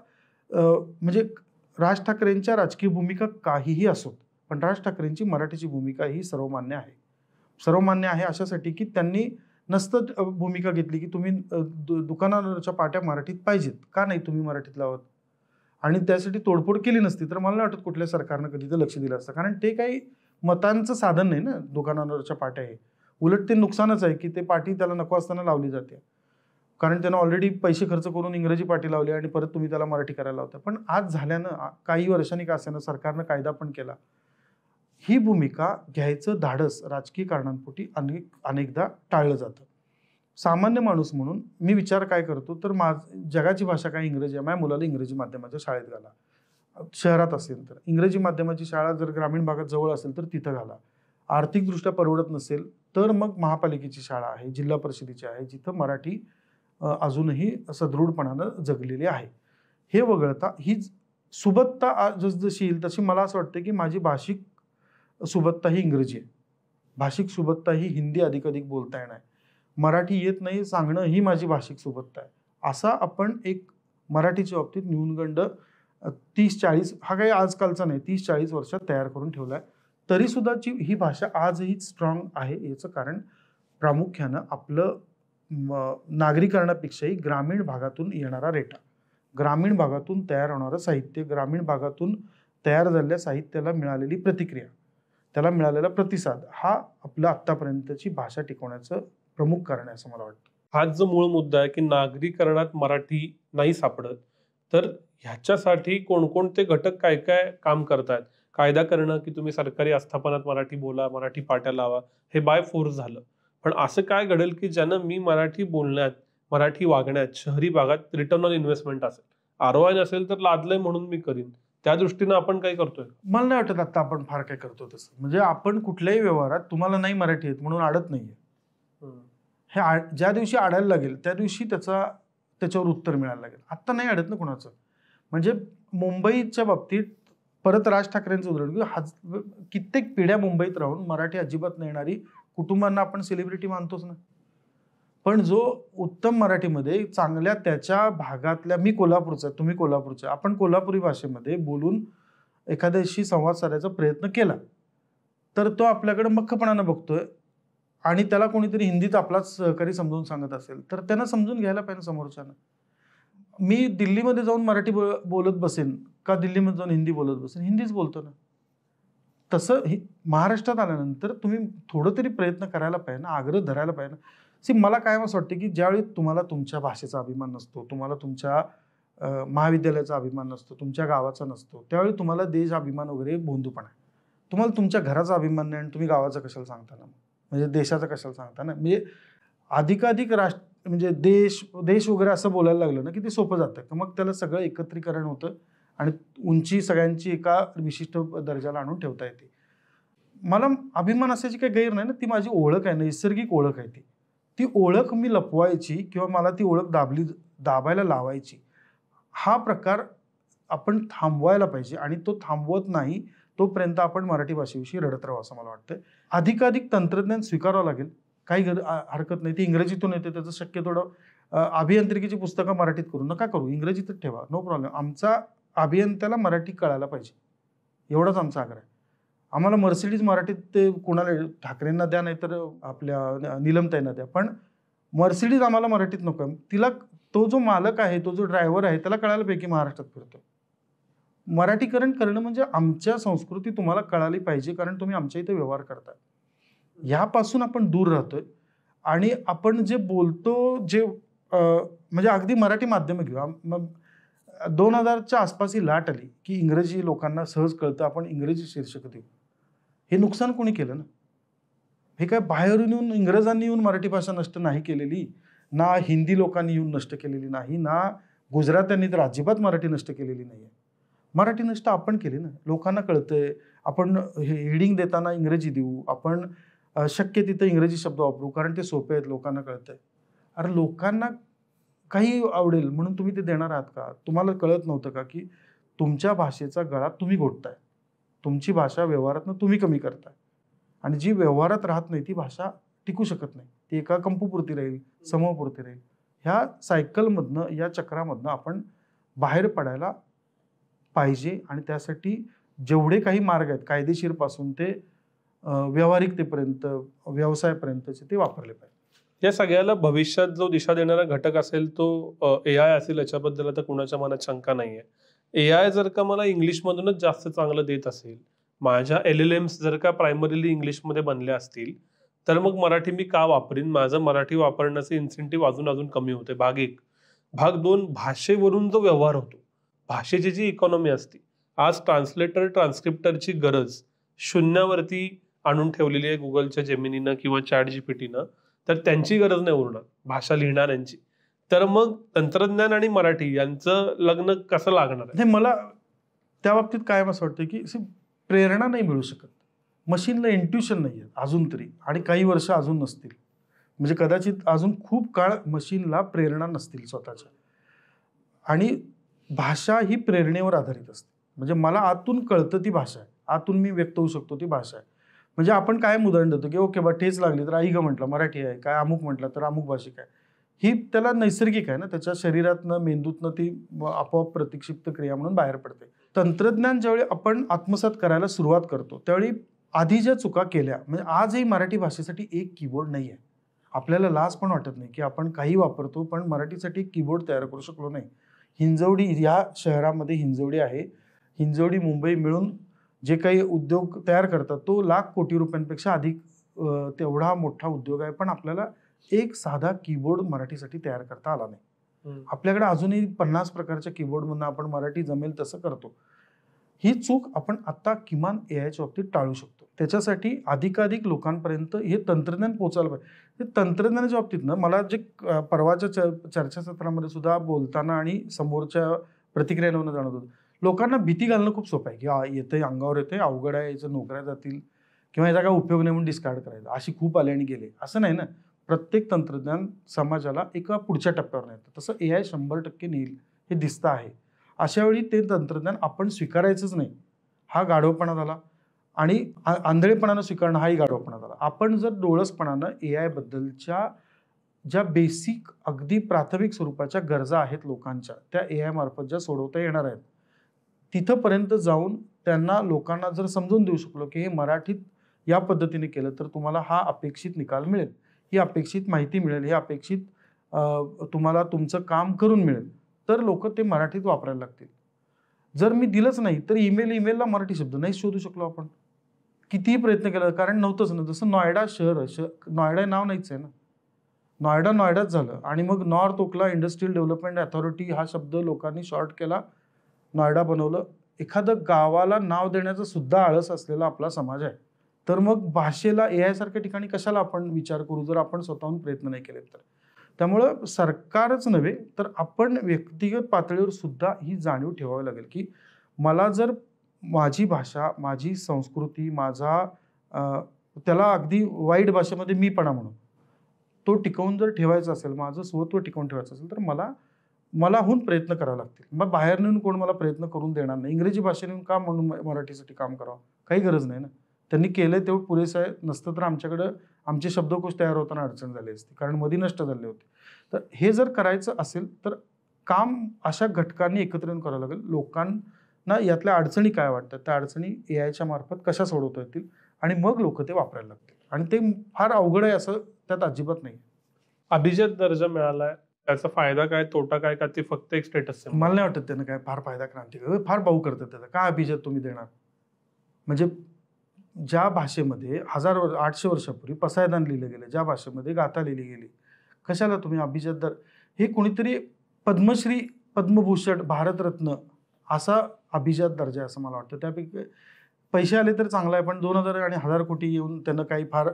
[SPEAKER 1] म्हणजे राज ठाकरेंच्या राजकीय भूमिका काहीही असोत, पण राज ठाकरेंची मराठीची भूमिका ही सर्वमान्य आहे. सर्वमान्य आहे अशासाठी की त्यांनी नसतं भूमिका घेतली की तुम्ही दुकानावरच्या पाट्या मराठीत पाहिजेत, का नाही तुम्ही मराठीत लावत, आणि त्यासाठी तोडफोड केली नसती तर मला नाही वाटत कुठल्या सरकारनं कधी तर लक्ष दिलं असतं. कारण ते काही मतांचं साधन नाही ना दुकानावरच्या पाट्या. हे उलट ते नुकसानच आहे की ते पाटी त्याला नको असताना लावली जाते, कारण त्यानं ऑलरेडी पैसे खर्च करून इंग्रजी पाटी लावली आणि परत तुम्ही त्याला मराठी करायला लावता. पण आज झाल्यानं काही वर्षांनी का असेना सरकारनं कायदा पण केला. ही भूमिका घ्यायचं धाडस राजकीय कारणांपोटी अनेकदा टाळलं जातं. सामान्य माणूस म्हणून मी विचार काय करतो तर जगाची भाषा काय इंग्रजी आहे, माझ्या मुलाला इंग्रजी माध्यमाच्या शाळेत घाला. शहरात असेल तर इंग्रजी माध्यमाची शाळा, जर ग्रामीण भागात जवळ असेल तर तिथं घाला. आर्थिकदृष्ट्या परवडत नसेल तर मग महापालिकेची शाळा आहे, जिल्हा परिषदेची आहे, जिथं मराठी अजूनही सदृढपणानं जगलेली आहे. हे वगळता ही सुबत्ता जसजशी येईल तशी मला असं वाटतं की माझी भाषिक सुबत्ता ही इंग्रजी आहे, भाषिक सुबत्ता ही हिंदी अधिक बोलता येणार, मराठी येत नाही सांगणं ही माझी भाषिक सुबत्ता आहे. असा आपण एक मराठीच्या बाबतीत न्यूनगंड 30-40 हा काही आजकालचा नाही, 30-40 वर्षात तयार करून ठेवला आहे. तरी सुद्धाची ही भाषा आजही स्ट्रॉंग आहे. याचं कारण प्रामुख्यानं आपलं नागरीकरणापेक्षाही ग्रामीण भागातून येणारा रेटा, ग्रामीण भागातून तयार होणारं साहित्य, ग्रामीण भागातून तयार झालेल्या साहित्याला मिळालेली प्रतिक्रिया, त्याला मिळालेला प्रतिसाद, हा आपलं आत्तापर्यंतची भाषा टिकवण्याचं प्रमुख कारण आहे असं मला वाटतं.
[SPEAKER 2] हाच जो मूळ मुद्दा आहे की नागरीकरणात मराठी नाही सापडत, तर ह्याच्यासाठी कोणकोणते घटक काय काय काम करतात? कायदा करणं की तुम्ही सरकारी आस्थापनात मराठी बोला, मराठी पाट्या लावा, हे बाय फोर्स झालं. पण असं काय घडेल की ज्यानं मी मराठी बोलण्यात, मराठी वागण्यात शहरी भागात रिटर्न ऑन इन्व्हेस्टमेंट असेल, ROI नसेल तर लादलंय म्हणून मी करीन, त्या दृष्टीनं आपण काय करतोय?
[SPEAKER 1] मला नाही वाटत आता आपण फार काय करतो तसं. म्हणजे आपण कुठल्याही व्यवहारात तुम्हाला नाही मराठी येत म्हणून अडत नाहीये. हे ज्या दिवशी अडायला लागेल त्या दिवशी त्याच्यावर उत्तर मिळायला लागेल. आत्ता नाही अडत ना कुणाचं. म्हणजे मुंबईच्या बाबतीत परत राज ठाकरेंचं उदाहरण घेऊ. कित्येक पिढ्या मुंबईत राहून मराठी अजिबात नाही येणारी कुटुंबांना आपण सेलिब्रिटी मानतोच ना. पण जो उत्तम मराठीमध्ये चांगल्या त्याच्या भागातल्या, मी कोल्हापूरचा, तुम्ही कोल्हापूरचा, आपण कोल्हापुरी भाषेमध्ये बोलून एखाद्याशी संवाद साधायचा प्रयत्न केला तर तो आपल्याकडे मख्खपणानं बघतोय आणि त्याला कोणीतरी हिंदीत आपलाच सहकारी समजून सांगत असेल तर त्यांना समजून घ्यायला पाहिजे समोरच्यानं. मी दिल्लीमध्ये जाऊन मराठी बोलत बसेन का दिल्लीमध्ये जाऊन हिंदी बोलत बसेन? हिंदीच बोलतो ना. तसं महाराष्ट्रात आल्यानंतर तुम्ही थोडं तरी प्रयत्न करायला पाहिजे ना, आग्रह धरायला पाहिजे ना. मला काय असं वाटतं की ज्यावेळी तुम्हाला तुमच्या भाषेचा अभिमान नसतो, तुम्हाला तुमच्या महाविद्यालयाचा अभिमान नसतो, तुमच्या गावाचा नसतो, त्यावेळी तुम्हाला देश अभिमान वगैरे भोंदूपणा आहे. तुम्हाला तुमच्या घराचा अभिमान नाही आणि तुम्ही गावाचा कशाला सांगता ना, म्हणजे देशाचा कशाला सांगता ना. म्हणजे अधिकाधिक राष्ट्र म्हणजे देश वगैरे असं बोलायला लागलं ना की ते सोपं जातं, मग त्याला सगळं एकत्रीकरण होतं आणि उंची सगळ्यांची एका विशिष्ट दर्जाला आणून ठेवता येते. मला अभिमान असायची काही गैर नाही ना, ती माझी ओळख आहे, नैसर्गिक ओळख आहे. ती ओळख मी लपवायची किंवा मला ती ओळख दाबायला लावायची, हा प्रकार आपण थांबवायला पाहिजे आणि तो थांबवत नाही तोपर्यंत आपण मराठी भाषेविषयी रडत राहू असं मला वाटतं. अधिकाधिक तंत्रज्ञान स्वीकारावं लागेल, काही हरकत नाही. ती इंग्रजीतून येते, त्याचं शक्य थोडं अभियांत्रिकीची पुस्तकं मराठीत करू नका करू, इंग्रजीतच ठेवा, नो प्रॉब्लेम. आमचा अभियंत्याला मराठी कळायला पाहिजे, एवढाच आमचा आग्रह आहे. आम्हाला मर्सिडीज मराठीत ते कोणाला ठाकरेंना द्या, नाही तर आपल्या नीलमताईंना द्या, पण मर्सिडीज आम्हाला मराठीत नको आहे. तिला तो जो मालक आहे, तो जो ड्रायव्हर आहे, त्याला कळायला पाहिजे की महाराष्ट्रात फिरतो. मराठीकरण करणं म्हणजे आमच्या संस्कृती तुम्हाला कळाली पाहिजे, कारण तुम्ही आमच्या इथे व्यवहार करताय. ह्यापासून आपण दूर राहतोय आणि आपण जे बोलतो जे म्हणजे अगदी मराठी माध्यम घेऊ, 2000च्या आसपास ही लाट आली की इंग्रजी लोकांना सहज कळतं, आपण इंग्रजी शीर्षक देऊ. हे नुकसान कोणी केलं ना? हे काय बाहेरून येऊन इंग्रजांनी येऊन मराठी भाषा नष्ट नाही केलेली, ना हिंदी लोकांनी येऊन नष्ट केलेली नाही, ना गुजरात्यांनी तर अजिबात मराठी नष्ट केलेली नाही आहे. मराठी नष्ट आपण केली ना, लोकांना कळतंय. आपण हेडिंग देताना इंग्रजी देऊ, आपण शक्य तिथं इंग्रजी शब्द वापरू, कारण ते सोपे आहेत, लोकांना कळतंय. अरे लोकांना काही आवडेल म्हणून तुम्ही ते देणार आहात का? तुम्हाला कळत नव्हतं का की तुमच्या भाषेचा गळा तुम्ही घोटताय, तुमची भाषा व्यवहारातनं तुम्ही कमी करताय आणि जी व्यवहारात राहत नाही ती भाषा टिकू शकत नाही, ती एका कंपूपुरती राहील, समूहापुरती राहील. ह्या सायकलमधनं, या चक्रामधनं आपण बाहेर पडायला पाहिजे आणि त्यासाठी जेवढे काही मार्ग आहेत कायदेशीरपासून ते व्यावहारिकतेपर्यंत, व्यवसायापर्यंतचे, ते वापरले पाहिजे.
[SPEAKER 2] या सगळ्याला भविष्यात जो दिशा देणारा घटक असेल तो AI असेल, याच्याबद्दल आता कुणाच्या मनात शंका नाहीये. AI जर का मला इंग्लिशमधूनच जास्त चांगलं देत असेल, माझ्या LLMs जर का प्रायमरीली इंग्लिशमध्ये बनल्या असतील, तर मग मराठी मी का वापरीन? माझं मराठी वापरण्याचं इन्सेंटिव्ह अजून कमी होते. भाग 1. भाग 2, भाषेवरून जो व्यवहार होतो, भाषेची जी इकॉनॉमी असते, आज ट्रान्सलेटर ट्रान्स्क्रिप्टरची गरज शून्यावरती आणून ठेवलेली आहे गुगलच्या जेमिनीनं किंवा ChatGPTनं. तर त्यांची गरज नाही उरणार भाषा लिहिणाऱ्यांची. तर मग तंत्रज्ञान आणि मराठी यांचं लग्न कसं लागणार आहे?
[SPEAKER 1] मला त्या बाबतीत कायम असं वाटतं की प्रेरणा नाही मिळू शकत. मशीनला इंट्युशन नाही आहे अजून तरी, आणि काही वर्ष अजून नसतील, म्हणजे कदाचित अजून खूप काळ मशीनला प्रेरणा नसतील स्वतःच्या. आणि भाषा ही प्रेरणेवर आधारित असते. म्हणजे मला आतून कळतं ती भाषा आहे, आतून मी व्यक्त होऊ शकतो ती भाषा आहे. म्हणजे आपण कायम उदाहरण देतो की ओके बा ठेच लागली तर आई ग म्हटलं मराठी आहे, काय अमुक म्हटलं तर अमुक भाषिक आहे. ही त्याला नैसर्गिक आहे ना, त्याच्या शरीरातनं, मेंदूतनं ती आपोआप प्रतिक्षिप्त क्रिया म्हणून बाहेर पडते. तंत्रज्ञान ज्यावेळी आपण आत्मसात करायला सुरुवात करतो त्यावेळी आधी ज्या चुका केल्या, म्हणजे आजही मराठी भाषेसाठी एक कीबोर्ड नाही आहे. आपल्याला लाज पण वाटत नाही की आपण काही वापरतो, पण मराठीसाठी एक कीबोर्ड तयार करू शकलो नाही. हिंजवडी, या शहरामध्ये हिंजवडी आहे, हिंजवडी मुंबई मिळून जे काही उद्योग तयार करतात तो लाख कोटी रुपयांपेक्षा अधिक तेवढा मोठा उद्योग आहे, पण आपल्याला एक साधा कीबोर्ड मराठीसाठी तयार करता आला नाही. आपल्याकडे अजूनही 50 प्रकारच्या कीबोर्डमधून आपण मराठी जमेल तसं करतो. ही चूक आपण आता किमान AIच्या बाबतीत टाळू शकतो. त्याच्यासाठी अधिकाधिक लोकांपर्यंत हे तंत्रज्ञान पोहोचायला पाहिजे. हे तंत्रज्ञानाच्या बाबतीत ना, मला जे परवाच्या चर्चासत्रामध्ये सुद्धा बोलताना आणि समोरच्या प्रतिक्रियांवरून जाणवत होतं, लोकांना भीती घालणं खूप सोपं आहे की येतंय, अंगावर येतंय, अवघड आहे, याचं नोकऱ्या जातील किंवा याचा काय उपयोग नाही म्हणून डिस्कार्ड करायचा, अशी खूप आले आणि गेले. असं नाही ना, प्रत्येक तंत्रज्ञान समाजाला एका पुढच्या टप्प्यावर नेतं. तसं AI 100% नेईल हे दिसतं आहे. अशा वेळी ते तंत्रज्ञान आपण स्वीकारायचंच नाही, हा गाढवपणा झाला. आणि आंधळेपणानं स्वीकारणं हाही गाढवपणा झाला. आपण जर डोळसपणानं AI बद्दलच्या ज्या बेसिक, अगदी प्राथमिक स्वरूपाच्या गरजा आहेत लोकांच्या, त्या AI मार्फत ज्या सोडवता येणार आहेत, तिथंपर्यंत जाऊन त्यांना, लोकांना जर समजून देऊ शकलो की हे मराठीत या पद्धतीने केलं तर तुम्हाला हा अपेक्षित निकाल मिळेल, ही अपेक्षित माहिती मिळेल, हे अपेक्षित तुम्हाला तुमचं काम करून मिळेल, तर लोक ते मराठीत वापरायला लागतील. जर मी दिलंच नाही तर ईमेलला मराठी शब्द नाही शोधू शकलो आपण, कितीही प्रयत्न केला, कारण नव्हतंच ना. जसं नोएडा शहर, नोएडा नाव नाहीच आहे ना, नोएडाच झालं. आणि मग नॉर्थ ओकला इंडस्ट्रियल डेव्हलपमेंट अथॉरिटी हा शब्द लोकांनी शॉर्ट केला, नोएडा बनवलं. एखादं गावाला नाव देण्याचा सुद्धा आळस असलेला आपला समाज आहे. तर मग भाषेला AI सारख्या ठिकाणी कशाला आपण विचार करू, जर आपण स्वतःहून प्रयत्न नाही केले तर. त्यामुळं सरकारच नव्हे तर आपण व्यक्तिगत पातळीवर सुद्धा ही जाणीव ठेवावी लागेल, की मला जर माझी भाषा, माझी संस्कृती, माझा त्याला अगदी वाईट भाषेमध्ये मीपणा म्हणून तो टिकवून जर ठेवायचा असेल, माझं स्वत्व टिकवून ठेवायचं असेल, तर मलाहून प्रयत्न करावे लागतील. मग बाहेर नेऊन कोण मला प्रयत्न करून देणार नाही. इंग्रजी भाषेने का म्हणून मराठीसाठी काम करावं? काही गरज नाही ना. त्यांनी केलंय तेवढं पुरेसं आहे. नसतं तर आमच्याकडं आमचे शब्दकोश तयार होताना अडचण झाली असती, कारण मध्ये नष्ट झाले होते. तर हे जर करायचं असेल तर काम अशा घटकांनी एकत्र येऊन करावं लागेल. लोकांना यातल्या अडचणी काय वाटतात, त्या अडचणी AIच्या मार्फत कशा सोडवता येतील आणि मग लोक ते वापरायला लागतील. आणि ते फार अवघड आहे असं त्यात अजिबात नाही.
[SPEAKER 2] अभिजात दर्जा मिळालाय, त्याचा फायदा काय, तोटा काय, का ते फक्त एक स्टेटस?
[SPEAKER 1] मला नाही वाटत त्यानं काय फार फायदा क्रांतिकारी, फार भाऊ करतात त्याचा. काय अभिजात तुम्ही देणार? म्हणजे ज्या भाषेमध्ये 800 वर्षापूर्वी पसायदान लिहिलं गेलं, ज्या भाषेमध्ये गाथा लिहिली गेली, कशाला तुम्ही अभिजात दर? हे कोणीतरी पद्मश्री, पद्मभूषण, भारतरत्न असा अभिजात दर्जा आहे असं मला वाटतं. त्यापैकी पैसे आले तर चांगला आहे, पण 2000 आणि 1000 कोटी येऊन त्यांना काही फार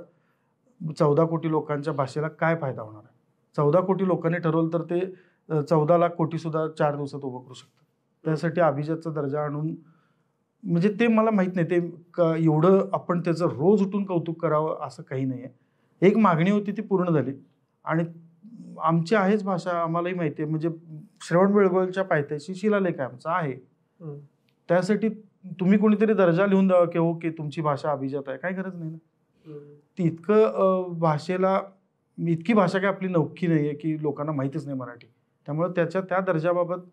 [SPEAKER 1] 14 कोटी लोकांच्या भाषेला काय फायदा होणार आहे? 14 कोटी लोकांनी ठरवलं तर ते 14 लाख कोटी सुद्धा 4 दिवसात उभं करू शकतात. त्यासाठी अभिजातचा दर्जा आणून, म्हणजे ते मला माहित नाही, ते एवढं आपण त्याचं रोज उठून कौतुक करावं असं काही नाही आहे. एक मागणी होती ती पूर्ण झाली आणि आमची आहेच भाषा, आम्हालाही माहिती आहे. म्हणजे श्रवण-बेळगोळच्या पायथ्याशी शिलालेख आमचा आहे. त्यासाठी तुम्ही कोणीतरी दर्जा लिहून द्यावा की हो की तुमची भाषा अभिजात आहे, काही गरज नाही ना. ती भाषेला इतकी भाषा काय आपली नवखी नाही आहे की लोकांना माहितीच नाही मराठी. त्यामुळे त्या दर्जाबाबत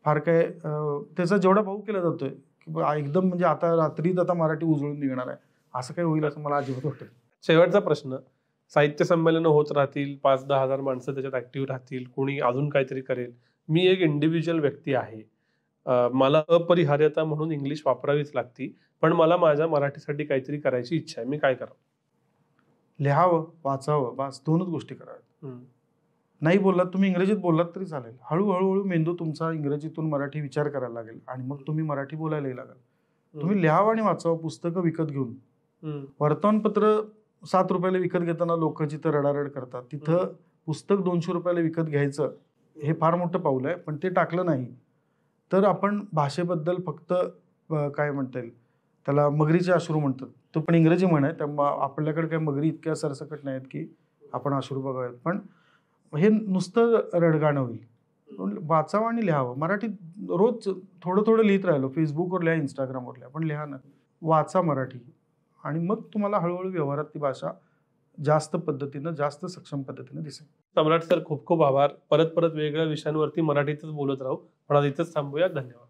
[SPEAKER 1] फार काय त्याचा जेवढा भाऊ केला जातोय की एकदम म्हणजे आता रात्रीत आता मराठी उजळून निघणार आहे असं काही होईल असं मला अजिबात वाटतं.
[SPEAKER 2] शेवटचा प्रश्न, साहित्य संमेलन होत राहतील, 5-10 हजार माणसं त्याच्यात ऍक्टिव्ह राहतील, कोणी अजून काहीतरी करेल, मी एक इंडिव्हिज्युअल व्यक्ती आहे, मला अपरिहार्यता म्हणून इंग्लिश वापरावीच लागती, पण मला माझ्या मराठीसाठी काहीतरी करायची इच्छा आहे, मी काय करावं?
[SPEAKER 1] लिहावं, वाचावं, बस 2च गोष्टी कराव्यात. नाही बोललात तुम्ही, इंग्रजीत बोललात तरी चालेल. हळूहळू मेंदू तुमचा इंग्रजीतून मराठी विचार करायला लागेल आणि मग तुम्ही मराठी बोलायलाही लागाल. तुम्ही लिहावं आणि वाचावं, पुस्तकं विकत घेऊन. वर्तमानपत्र 7 रुपयाला विकत घेताना लोक जिथं रडारड करतात, तिथं पुस्तक 200 रुपयाला विकत घ्यायचं हे फार मोठं पाऊल आहे. पण ते टाकलं नाही तर आपण भाषेबद्दल फक्त काय म्हणता येईल त्याला, मगरीचे अश्रू म्हणतात, तो पण इंग्रजी म्हण आहे, त्यामुळे आपल्याकडे काही मगरी इतक्या सरसकट नाहीत की आपण अश्रू बघावेत. पण हे नुसतं रडगाणं होईल. वाचावं आणि लिहावं. मराठीत रोज थोडं थोडं लिहित राहिलो, फेसबुकवर लिहा, इंस्टाग्रामवर लिहा, पण लिहा ना, वाचा मराठी. आणि मग तुम्हाला हळूहळू व्यवहारात ती भाषा जास्त पद्धतीनं, जास्त सक्षम पद्धतीनं दिसेल.
[SPEAKER 2] सम्राट सर, खूप खूप आभार. परत वेगवेगळ्या विषयांवरती मराठीतच बोलत राहू, पण आज इथंच थांबूया. धन्यवाद.